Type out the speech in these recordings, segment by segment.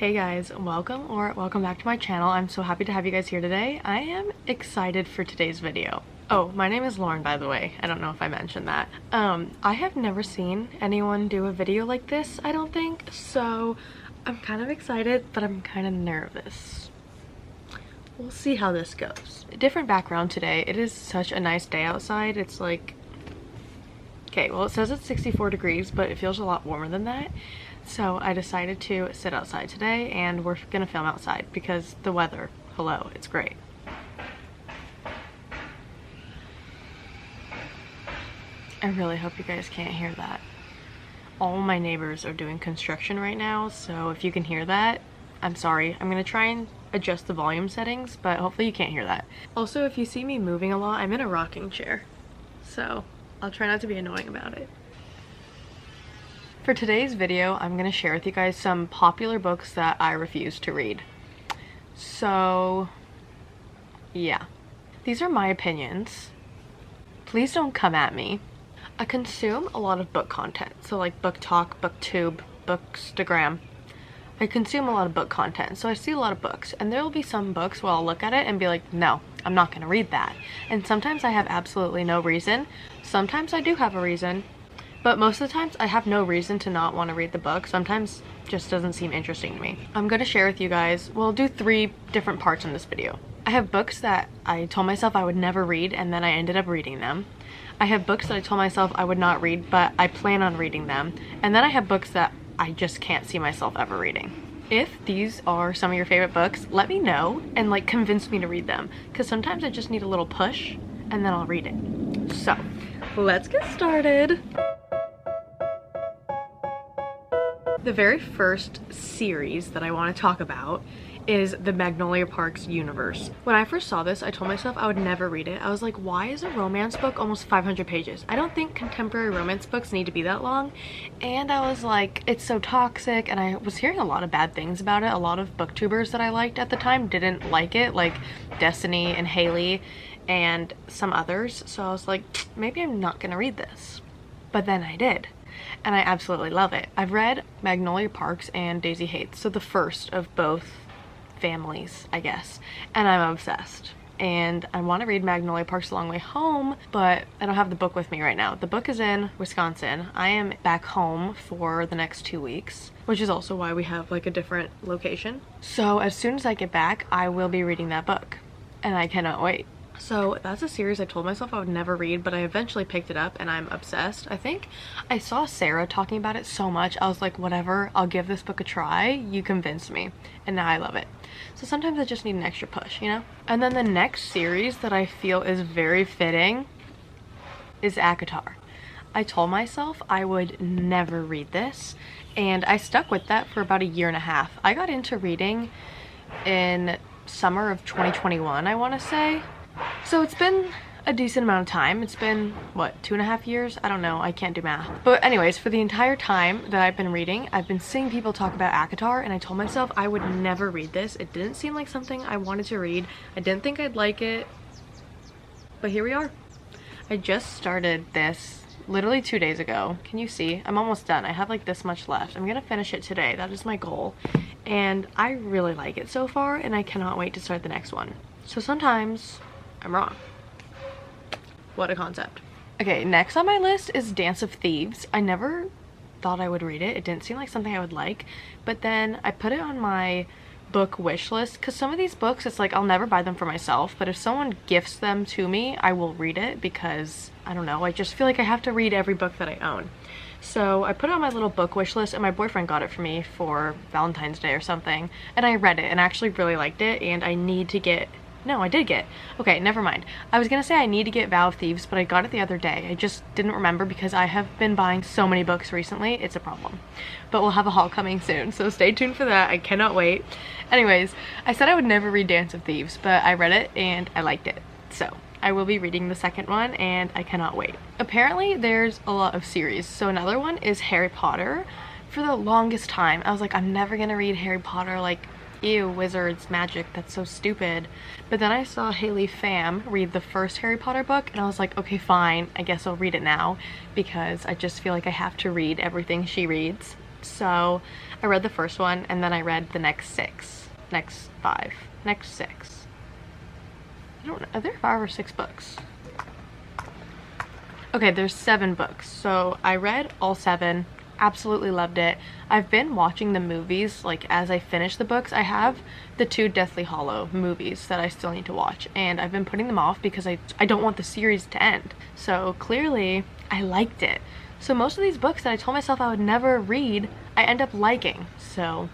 Hey guys, welcome back to my channel. I'm so happy to have you guys here today. I am excited for today's video. Oh, my name is Lauren, by the way. I don't know if I mentioned that. I have never seen anyone do a video like this, I don't think, so I'm kind of excited, but I'm kind of nervous. We'll see how this goes. Different background today. It is such a nice day outside. It's like, okay, well it says it's 64 degrees, but it feels a lot warmer than that. So I decided to sit outside today and we're gonna film outside because the weather, hello, it's great. I really hope you guys can't hear that. All my neighbors are doing construction right now, so if you can hear that, I'm sorry. I'm gonna try and adjust the volume settings, but hopefully you can't hear that. Also, if you see me moving a lot, I'm in a rocking chair, so I'll try not to be annoying about it. For today's video, I'm going to share with you guys some popular books that I refuse to read. So, yeah. These are my opinions. Please don't come at me. I consume a lot of book content. So like BookTok, BookTube, Bookstagram. I consume a lot of book content. So I see a lot of books. And there will be some books where I'll look at it and be like, no, I'm not going to read that. And sometimes I have absolutely no reason. Sometimes I do have a reason. But most of the times I have no reason to not want to read the book. Sometimes it just doesn't seem interesting to me. I'm going to share with you guys, we'll do 3 different parts in this video. I have books that I told myself I would never read and then I ended up reading them. I have books that I told myself I would not read but I plan on reading them. And then I have books that I just can't see myself ever reading. If these are some of your favorite books, let me know and like convince me to read them. Because sometimes I just need a little push and then I'll read it. So, let's get started. The very first series that I want to talk about is the Magnolia Parks universe. When I first saw this, I told myself I would never read it. I was like, why is a romance book almost 500 pages? I don't think contemporary romance books need to be that long. And I was like, it's so toxic, and I was hearing a lot of bad things about it. A lot of booktubers that I liked at the time didn't like it, like Destiny and Haley and some others. So I was like, maybe I'm not gonna read this. But then I did. And I absolutely love it. I've read Magnolia Parks and Daisy Hates, so the first of both families, I guess, and I'm obsessed. And I want to read Magnolia Parks A Long Way Home, but I don't have the book with me right now. The book is in Wisconsin. I am back home for the next 2 weeks, which is also why we have like a different location. So as soon as I get back, I will be reading that book, and I cannot wait. So that's a series I told myself I would never read, but I eventually picked it up and I'm obsessed. I think I saw Sarah talking about it so much, I was like, whatever, I'll give this book a try. You convinced me, and now I love it. So sometimes I just need an extra push, you know? And then the next series that I feel is very fitting is acotar. I told myself I would never read this, and I stuck with that for about 1.5 years. I got into reading in summer of 2021, I want to say. So it's been a decent amount of time. It's been, what, 2.5 years? I don't know, I can't do math. But anyways, for the entire time that I've been reading, I've been seeing people talk about acotar, and I told myself I would never read this. It didn't seem like something I wanted to read. I didn't think I'd like it, but here we are. I just started this literally 2 days ago. Can you see? I'm almost done. I have like this much left. I'm gonna finish it today. That is my goal. And I really like it so far, and I cannot wait to start the next one. So sometimes I'm wrong. What a concept. Okay, next on my list is Dance of Thieves. I never thought I would read it. It didn't seem like something I would like, but then I put it on my book wish list because some of these books, it's like I'll never buy them for myself, but if someone gifts them to me, I will read it because, I don't know, I just feel like I have to read every book that I own. So I put it on my little book wish list, and my boyfriend got it for me for Valentine's Day or something, and I read it and actually really liked it, and I need to get No, I did get. Okay, never mind. I was gonna say I need to get Vow of Thieves, but I got it the other day. I just didn't remember because I have been buying so many books recently. It's a problem. But we'll have a haul coming soon, so stay tuned for that. I cannot wait. Anyways, I said I would never read Dance of Thieves, but I read it and I liked it. So I will be reading the second one and I cannot wait. Apparently there's a lot of series. So another one is Harry Potter. For the longest time, I was like, I'm never gonna read Harry Potter, like, ew, wizards, magic, that's so stupid. But then I saw Haley Pham read the first Harry Potter book and I was like, okay, fine, I guess I'll read it now because I just feel like I have to read everything she reads. So I read the first one and then I read the next 5, next 6. I don't know, are there 5 or 6 books? Okay, there's 7 books. So I read all 7, absolutely loved it. I've been watching the movies, like as I finish the books. I have the 2 Deathly Hallow movies that I still need to watch, and I've been putting them off because I don't want the series to end. So clearly I liked it. So most of these books that I told myself I would never read, I end up liking. So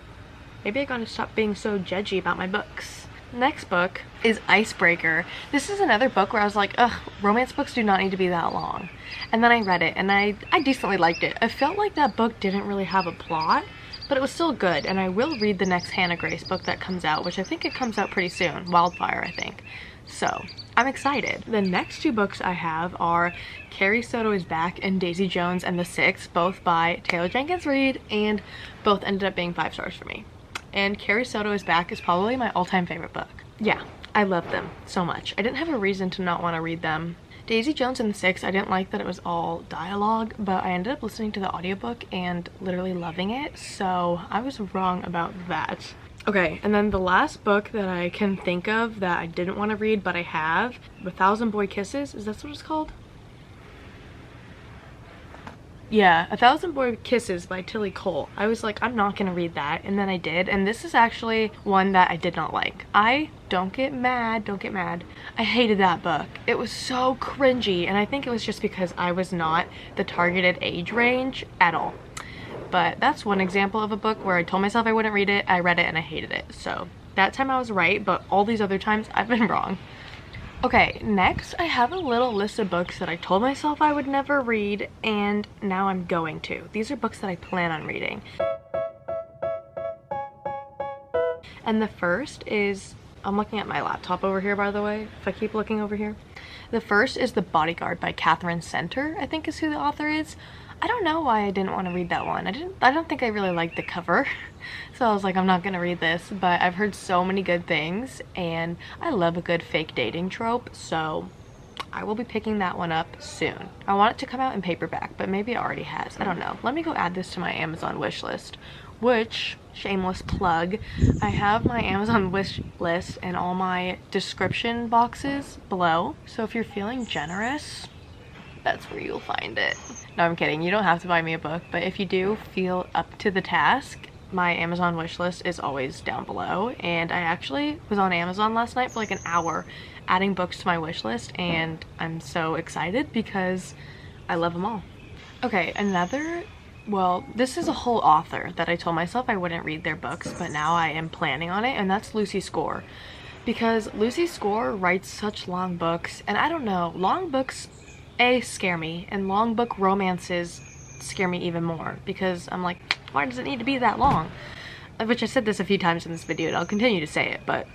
maybe I gotta stop being so judgy about my books. Next book is Icebreaker. This is another book where I was like, ugh, romance books do not need to be that long. And then I read it and I decently liked it. I felt like that book didn't really have a plot, but it was still good. And I will read the next Hannah Grace book that comes out, which I think it comes out pretty soon. Wildfire, I think. So I'm excited. The next 2 books I have are Carrie Soto is Back and Daisy Jones and the Six, both by Taylor Jenkins Reid, and both ended up being 5 stars for me. And Carrie Soto is Back is probably my all-time favorite book. Yeah, I love them so much. I didn't have a reason to not want to read them. Daisy Jones and the Six, I didn't like that it was all dialogue, but I ended up listening to the audiobook and literally loving it, so I was wrong about that. Okay, and then the last book that I can think of that I didn't want to read but I have, A Thousand Boy Kisses, is that what it's called? Yeah, A Thousand Boy Kisses by Tilly Cole. I was like, I'm not gonna read that, and then I did, and this is actually one that I did not like. Don't get mad, I hated that book. It was so cringy, and I think it was just because I was not the targeted age range at all. But that's one example of a book where I told myself I wouldn't read it, I read it, and I hated it. So that time I was right, but all these other times I've been wrong. Okay, next I have a little list of books that I told myself I would never read, and now I'm going to. These are books that I plan on reading. And the first is, I'm looking at my laptop over here, by the way, if I keep looking over here. The first is The Bodyguard by Catherine Center, I think is who the author is. I don't know why I didn't want to read that one. I don't think I really liked the cover. So I was like, I'm not gonna read this, but I've heard so many good things and I love a good fake dating trope, so I will be picking that one up soon. I want it to come out in paperback, but maybe it already has. I don't know. Let me go add this to my Amazon wish list, which, shameless plug, I have my Amazon wish list in all my description boxes below. So if you're feeling generous, that's where you'll find it. No, I'm kidding. You don't have to buy me a book, but if you do feel up to the task, my Amazon wish list is always down below. And I actually was on Amazon last night for like an hour adding books to my wish list, and I'm so excited because I love them all. Okay, well, this is a whole author that I told myself I wouldn't read their books, but now I am planning on it, and that's Lucy Score. Because Lucy Score writes such long books, and I don't know, long books scare me, and long book romances scare me even more because I'm like, why does it need to be that long? Which I said this a few times in this video and I'll continue to say it, but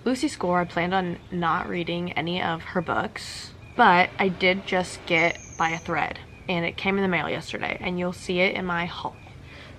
Lucy Score, I planned on not reading any of her books, but I did just get By a Thread and it came in the mail yesterday and you'll see it in my haul.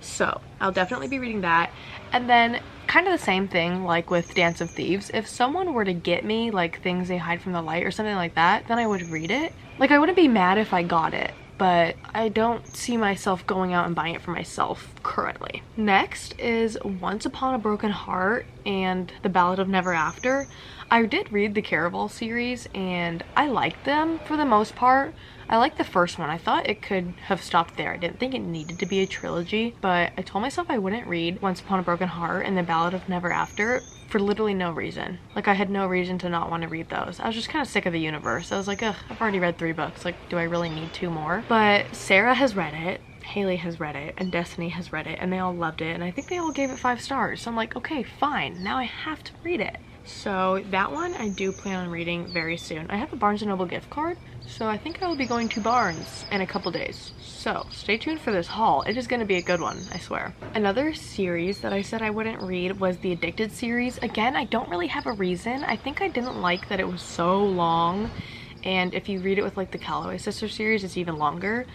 So I'll definitely be reading that. And then kind of the same thing like with Dance of Thieves. If someone were to get me like Things They Hide from the Light or something like that, then I would read it. Like I wouldn't be mad if I got it, but I don't see myself going out and buying it for myself currently. Next is Once Upon a Broken Heart and The Ballad of Never After. I did read the Caraval series and I liked them for the most part. I liked the first one. I thought it could have stopped there. I didn't think it needed to be a trilogy, but I told myself I wouldn't read Once Upon a Broken Heart and The Ballad of Never After for literally no reason. Like I had no reason to not want to read those. I was just kind of sick of the universe. I was like, ugh, I've already read 3 books. Like, do I really need 2 more? But Sarah has read it, Haley has read it, and Destiny has read it, and they all loved it, and I think they all gave it 5 stars. So I'm like, okay, fine. Now I have to read it. So that one I do plan on reading very soon. I have a Barnes & Noble gift card, so I think I will be going to Barnes in a couple days. So stay tuned for this haul. It is going to be a good one, I swear. Another series that I said I wouldn't read was the Addicted series. Again, I don't really have a reason. I think I didn't like that it was so long, and if you read it with like the Calloway Sisters series, it's even longer.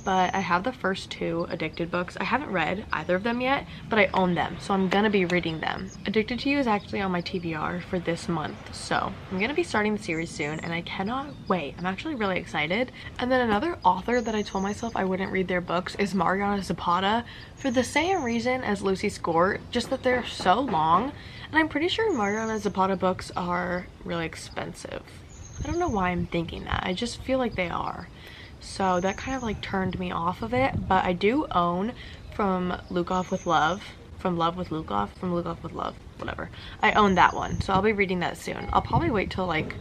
but I have the first two Addicted books. I haven't read either of them yet, but I own them, so I'm gonna be reading them. Addicted to You is actually on my TBR for this month, so I'm gonna be starting the series soon, and I cannot wait. I'm actually really excited. And then another author that I told myself I wouldn't read their books is Mariana Zapata, for the same reason as Lucy Score, just that they're so long, and I'm pretty sure Mariana Zapata books are really expensive. I don't know why I'm thinking that. I just feel like they are. So that kind of like turned me off of it, but I do own From Love with Love, whatever. I own that one, so I'll be reading that soon. I'll probably wait till like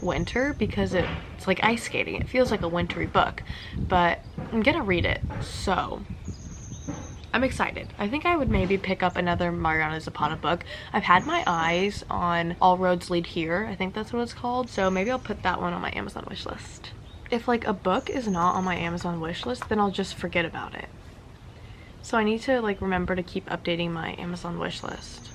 winter because it's like ice skating. It feels like a wintry book, but I'm gonna read it, so I'm excited. I think I would maybe pick up another Mariana Zapata book. I've had my eyes on All Roads Lead Here. I think that's what it's called. So maybe I'll put that one on my Amazon wishlist. If like a book is not on my Amazon wishlist, then I'll just forget about it. So I need to like remember to keep updating my Amazon wishlist.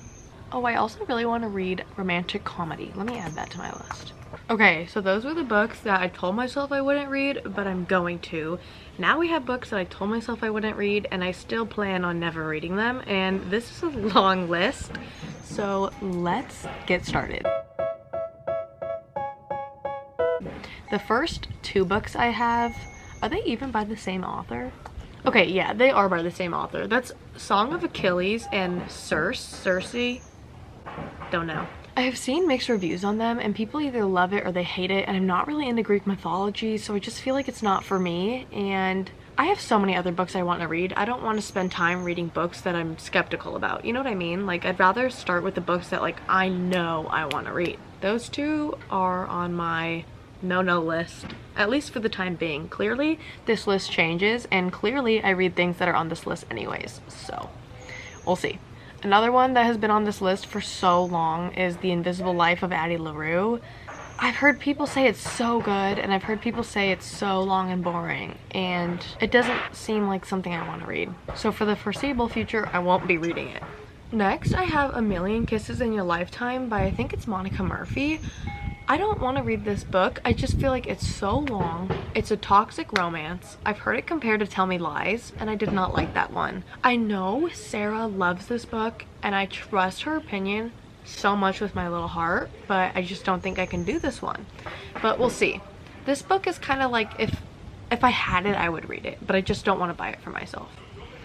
Oh, I also really want to read romantic comedy. Let me add that to my list. Okay, so those were the books that I told myself I wouldn't read, but I'm going to. Now we have books that I told myself I wouldn't read, and I still plan on never reading them, and this is a long list, so let's get started. The first two books I have, are they even by the same author? Okay, yeah, they are by the same author. That's Song of Achilles and Circe. Don't know. I have seen mixed reviews on them, and people either love it or they hate it, and I'm not really into Greek mythology, so I just feel like it's not for me, and I have so many other books I want to read. I don't want to spend time reading books that I'm skeptical about, you know what I mean? Like, I'd rather start with the books that like I know I want to read. Those two are on my no list, at least for the time being. Clearly this list changes, and clearly I read things that are on this list anyways, so we'll see. Another one that has been on this list for so long is The Invisible Life of Addie LaRue. I've heard people say it's so good, and I've heard people say it's so long and boring, and it doesn't seem like something I want to read. So for the foreseeable future, I won't be reading it. Next, I have A Million Kisses in Your Lifetime by, I think it's Monica Murphy. I don't want to read this book. I just feel like it's so long. It's a toxic romance. I've heard it compared to Tell Me Lies, and I did not like that one. I know Sarah loves this book, and I trust her opinion so much with my little heart, but I just don't think I can do this one. But we'll see. This book is kind of like, if I had it, I would read it, but I just don't want to buy it for myself.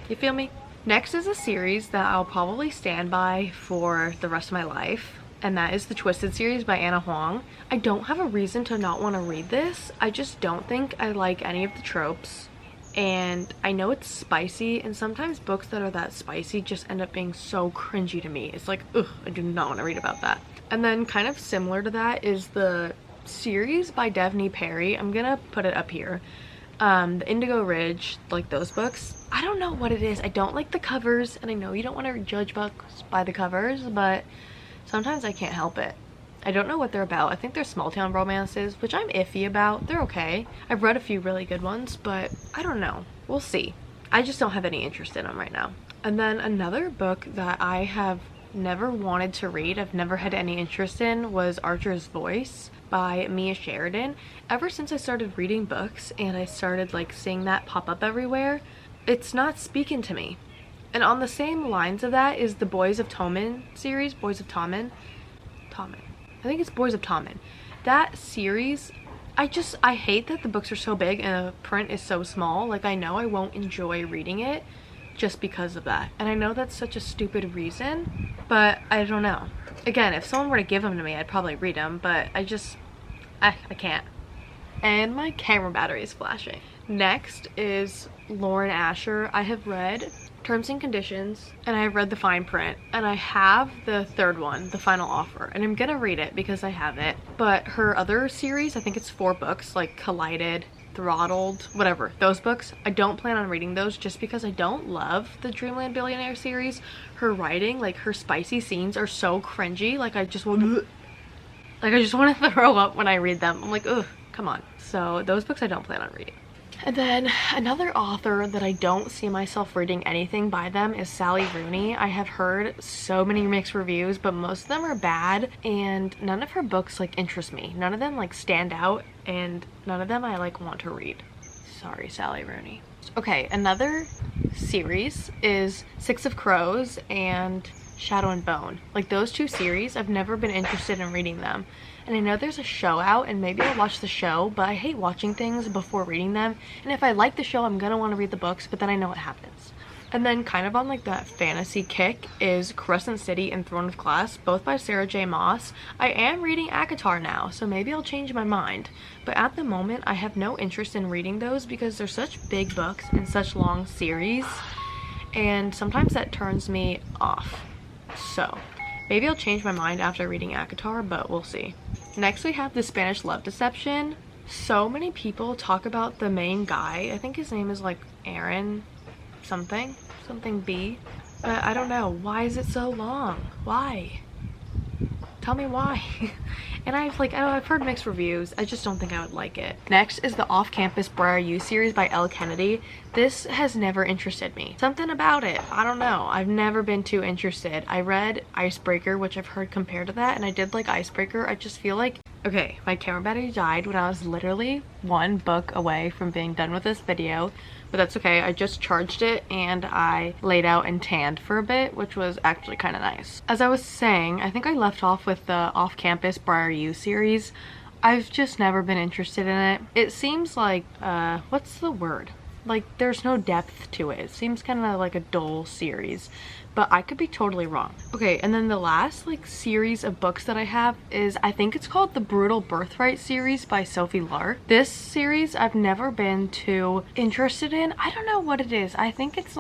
You feel me? Next is a series that I'll probably stand by for the rest of my life, and that is the Twisted series by Anna Huang. I don't have a reason to not want to read this. I just don't think I like any of the tropes, and I know it's spicy, and sometimes books that are that spicy just end up being so cringy to me. It's like, ugh, I do not want to read about that. And then kind of similar to that is the series by Devney Perry. I'm gonna put it up here. The Indigo Ridge, like those books. I don't know what it is. I don't like the covers, and I know you don't want to judge books by the covers, but sometimes I can't help it. I don't know what they're about. I think they're small town romances, which I'm iffy about. They're okay. I've read a few really good ones, but I don't know. We'll see. I just don't have any interest in them right now. And then another book that I have never wanted to read, I've never had any interest in, was Archer's Voice by Mia Sheridan. Ever since I started reading books and I started like seeing that pop up everywhere, it's not speaking to me. And on the same lines of that is the Boys of Tommen series. Boys of Tommen. I think it's Boys of Tommen. That series, I hate that the books are so big and the print is so small. Like, I know I won't enjoy reading it just because of that. And I know that's such a stupid reason, but I don't know. Again, if someone were to give them to me, I'd probably read them, but I can't. And my camera battery is flashing. Next is Lauren Asher. I have read Terms and Conditions, and I have read the fine print, and I have the third one, The Final Offer, and I'm gonna read it because I have it. But her other series, I think it's 4 books, like Collided, Throttled, whatever, those books, I don't plan on reading those just because I don't love the Dreamland Billionaire series. Her writing, like her spicy scenes are so cringy, like I just want to throw up when I read them. I'm like, ugh, come on. So those books I don't plan on reading. And then another author that I don't see myself reading anything by them is Sally Rooney. I have heard so many mixed reviews, but most of them are bad, and none of her books like interest me. None of them like stand out, and none of them I like want to read. Sorry, Sally Rooney. Okay, another series is Six of Crows and Shadow and Bone. Like, those two series, I've never been interested in reading them. And I know there's a show out, and maybe I'll watch the show, but I hate watching things before reading them. And if I like the show, I'm gonna want to read the books, but then I know what happens. And then kind of on like that fantasy kick is Crescent City and Throne of Glass, both by Sarah J. Maas. I am reading acotar now, so maybe I'll change my mind. But at the moment, I have no interest in reading those because they're such big books and such long series. And sometimes that turns me off. So maybe I'll change my mind after reading acotar, but we'll see. Next we have The Spanish Love Deception. So many people talk about the main guy. I think his name is like Aaron something B, but I don't know. Why is it so long? Why? Tell me why. And I've heard mixed reviews. I just don't think I would like it. Next is the Off-Campus Briar U series by Elle Kennedy. This has never interested me. Something about it, I don't know. I've never been too interested. I read Icebreaker, which I've heard compared to that, and I did like Icebreaker. I just feel like, okay, my camera battery died when I was literally one book away from being done with this video, but that's okay. I just charged it and I laid out and tanned for a bit, which was actually kind of nice. As I was saying, I think I left off with the Off-Campus Briar U series. I've just never been interested in it. It seems like, what's the word? Like, there's no depth to it. It seems kind of like a dull series, but I could be totally wrong. Okay, and then the last like series of books that I have is, I think it's called the Brutal Birthright series by Sophie Lark. This series I've never been too interested in. I don't know what it is. I think it's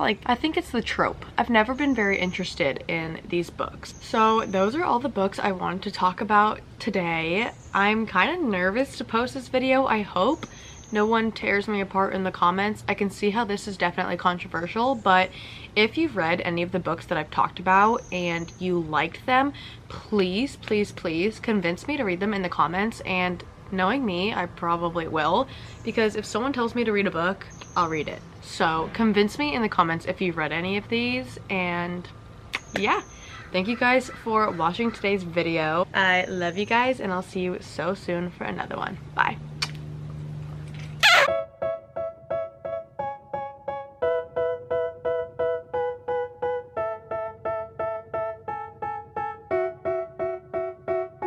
the trope. I've never been very interested in these books. So those are all the books I wanted to talk about today. I'm kind of nervous to post this video. I hope no one tears me apart in the comments. I can see how this is definitely controversial, but if you've read any of the books that I've talked about and you liked them, please, please, please convince me to read them in the comments. And knowing me, I probably will, because if someone tells me to read a book, I'll read it. So convince me in the comments if you've read any of these. And yeah, thank you guys for watching today's video. I love you guys, and I'll see you so soon for another one. Bye.